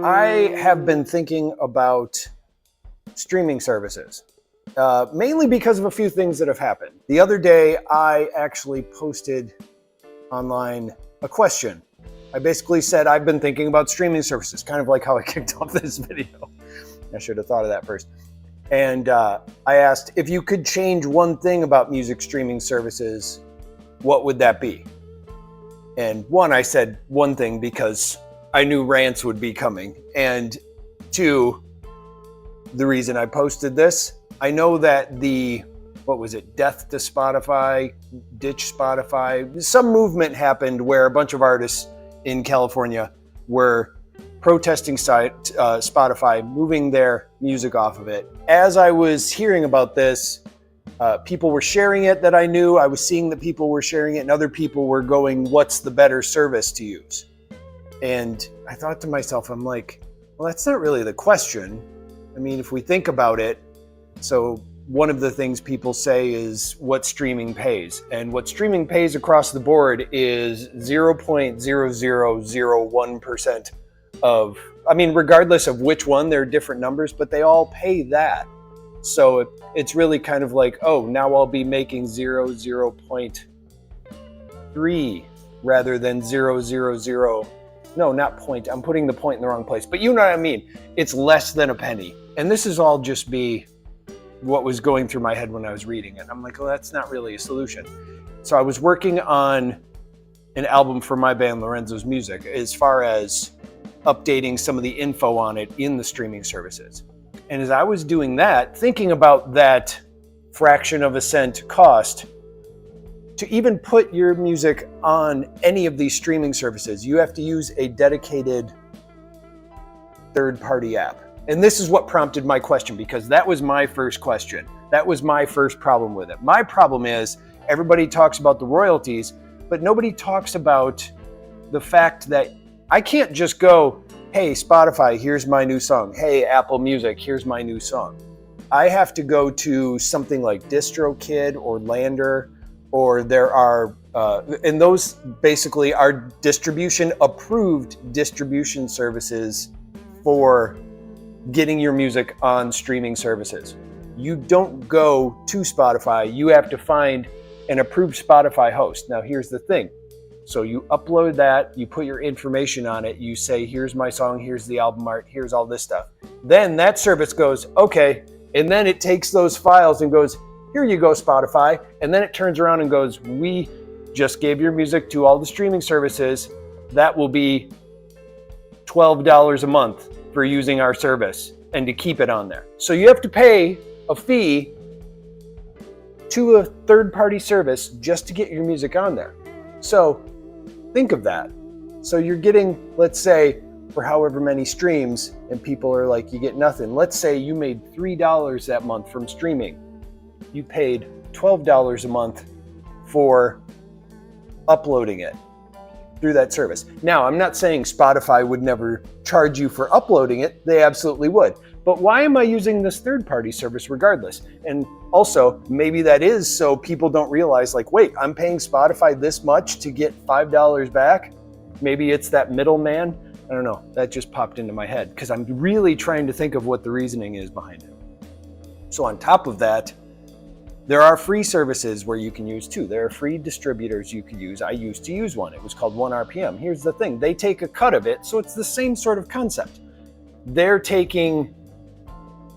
I have been thinking about streaming services, mainly because of a few things that have happened. The other day, I actually posted online a question. I basically said, I've been thinking about streaming services, kind of like how I kicked off this video. I should have thought of that first. And I asked, if you could change one thing about music streaming services, what would that be? And one, I said one thing because I knew rants would be coming. And two, the reason I posted this, I know that death to Spotify, ditch Spotify, some movement happened where a bunch of artists in California were protesting Spotify, moving their music off of it. As I was hearing about this, people were sharing it that I knew. I was seeing that people were sharing it, and other people were going, what's the better service to use? And I thought to myself, I'm like, well, that's not really the question. I mean, if we think about it, so one of the things people say is what streaming pays. And what streaming pays across the board is 0.0001% of, regardless of which one, there are different numbers, but they all pay that. So it's really kind of like, oh, now I'll be making 0.3 rather than 0.00. No, not point. I'm putting the point in the wrong place. But you know what I mean. It's less than a penny. And this is all just what was going through my head when I was reading it. I'm like, well, that's not really a solution. So I was working on an album for my band, Lorenzo's Music, as far as updating some of the info on it in the streaming services. And as I was doing that, thinking about that fraction of a cent cost, to even put your music on any of these streaming services, you have to use a dedicated third-party app. And this is what prompted my question, because that was my first question. That was my first problem with it. My problem is everybody talks about the royalties, but nobody talks about the fact that I can't just go, hey, Spotify, here's my new song. Hey, Apple Music, here's my new song. I have to go to something like DistroKid or Landr, or there are, and those basically are approved distribution services for getting your music on streaming services. You don't go to Spotify, you have to find an approved Spotify host. Now here's the thing. So you upload that, you put your information on it, you say, here's my song, here's the album art, here's all this stuff. Then that service goes, okay, and then it takes those files and goes, here you go, Spotify. And then it turns around and goes, we just gave your music to all the streaming services. That will be $12 a month for using our service and to keep it on there. So you have to pay a fee to a third-party service just to get your music on there. So think of that. So you're getting, let's say, for however many streams, and people are like, you get nothing. Let's say you made $3 that month from streaming. You paid $12 a month for uploading it through that service. Now, I'm not saying Spotify would never charge you for uploading it. They absolutely would. But why am I using this third-party service regardless? And also, maybe that is so people don't realize, like, wait, I'm paying Spotify this much to get $5 back? Maybe it's that middleman. I don't know. That just popped into my head because I'm really trying to think of what the reasoning is behind it. So on top of that, there are free services where you can use too. There are free distributors you can use. I used to use one. It was called 1RPM. Here's the thing. They take a cut of it, so it's the same sort of concept. They're taking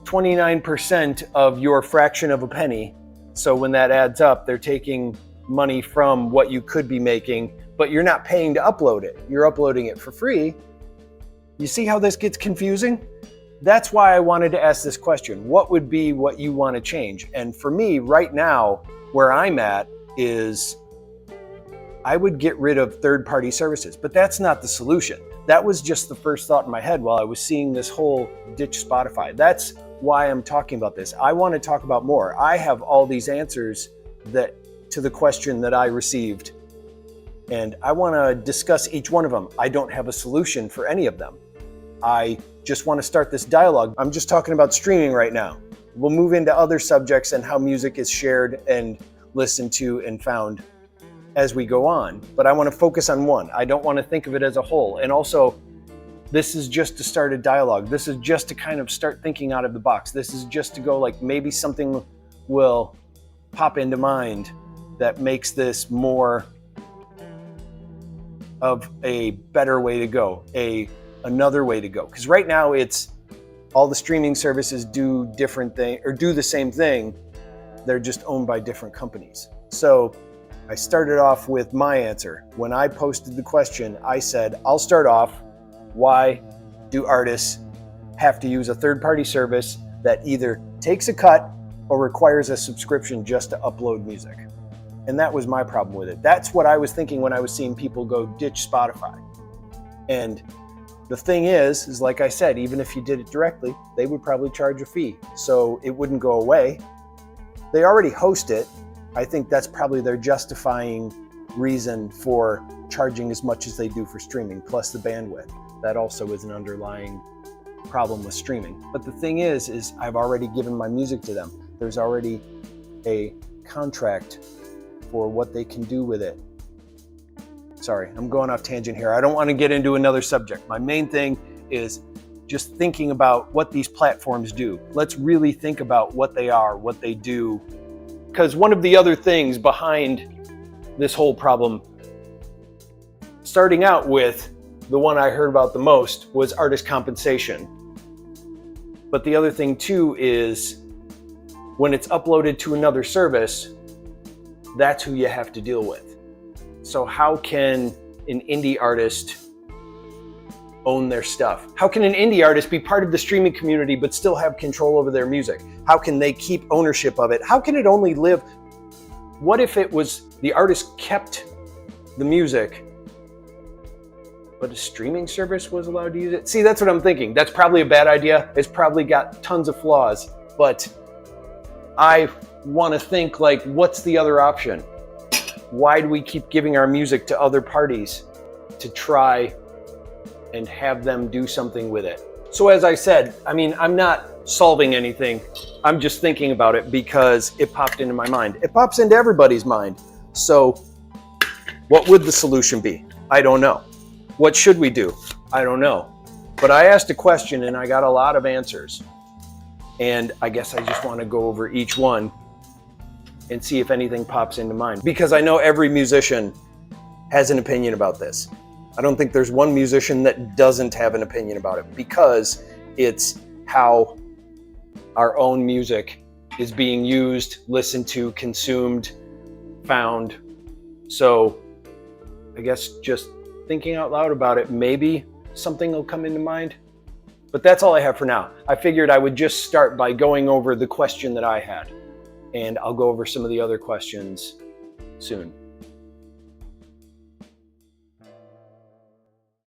29% of your fraction of a penny. So when that adds up, they're taking money from what you could be making, but you're not paying to upload it. You're uploading it for free. You see how this gets confusing? That's why I wanted to ask this question. What would be what you want to change? And for me, right now, where I'm at is I would get rid of third-party services, but that's not the solution. That was just the first thought in my head while I was seeing this whole ditch Spotify. That's why I'm talking about this. I want to talk about more. I have all these answers to the question that I received, and I want to discuss each one of them. I don't have a solution for any of them. I just want to start this dialogue. I'm just talking about streaming right now. We'll move into other subjects and how music is shared and listened to and found as we go on. But I want to focus on one. I don't want to think of it as a whole. And also, This is just to start a dialogue. This is just to kind of start thinking out of the box. This is just to go like, maybe something will pop into mind that makes this more of a better way to go, another way to go. Because right now it's all the streaming services do different thing or do the same thing. They're just owned by different companies. So I started off with my answer. When I posted the question, I said, I'll start off, why do artists have to use a third-party service that either takes a cut or requires a subscription just to upload music? And that was my problem with it. That's what I was thinking when I was seeing people go ditch Spotify. And the thing is like I said, even if you did it directly, they would probably charge a fee. So it wouldn't go away. They already host it. I think that's probably their justifying reason for charging as much as they do for streaming, plus the bandwidth. That also is an underlying problem with streaming. But the thing is I've already given my music to them. There's already a contract for what they can do with it. Sorry, I'm going off tangent here. I don't want to get into another subject. My main thing is just thinking about what these platforms do. Let's really think about what they are, what they do. Because one of the other things behind this whole problem, starting out with the one I heard about the most, was artist compensation. But the other thing too is when it's uploaded to another service, that's who you have to deal with. So how can an indie artist own their stuff? How can an indie artist be part of the streaming community but still have control over their music? How can they keep ownership of it? How can it only live? What if it was the artist kept the music, but a streaming service was allowed to use it? See, that's what I'm thinking. That's probably a bad idea. It's probably got tons of flaws, but I want to think like, what's the other option? Why do we keep giving our music to other parties to try and have them do something with it? So as I said, I mean, I'm not solving anything. I'm just thinking about it because it popped into my mind. It pops into everybody's mind. So what would the solution be? I don't know. What should we do? I don't know. But I asked a question and I got a lot of answers. And I guess I just want to go over each one and see if anything pops into mind. Because I know every musician has an opinion about this. I don't think there's one musician that doesn't have an opinion about it, because it's how our own music is being used, listened to, consumed, found. So I guess just thinking out loud about it, maybe something will come into mind. But that's all I have for now. I figured I would just start by going over the question that I had, and I'll go over some of the other questions soon.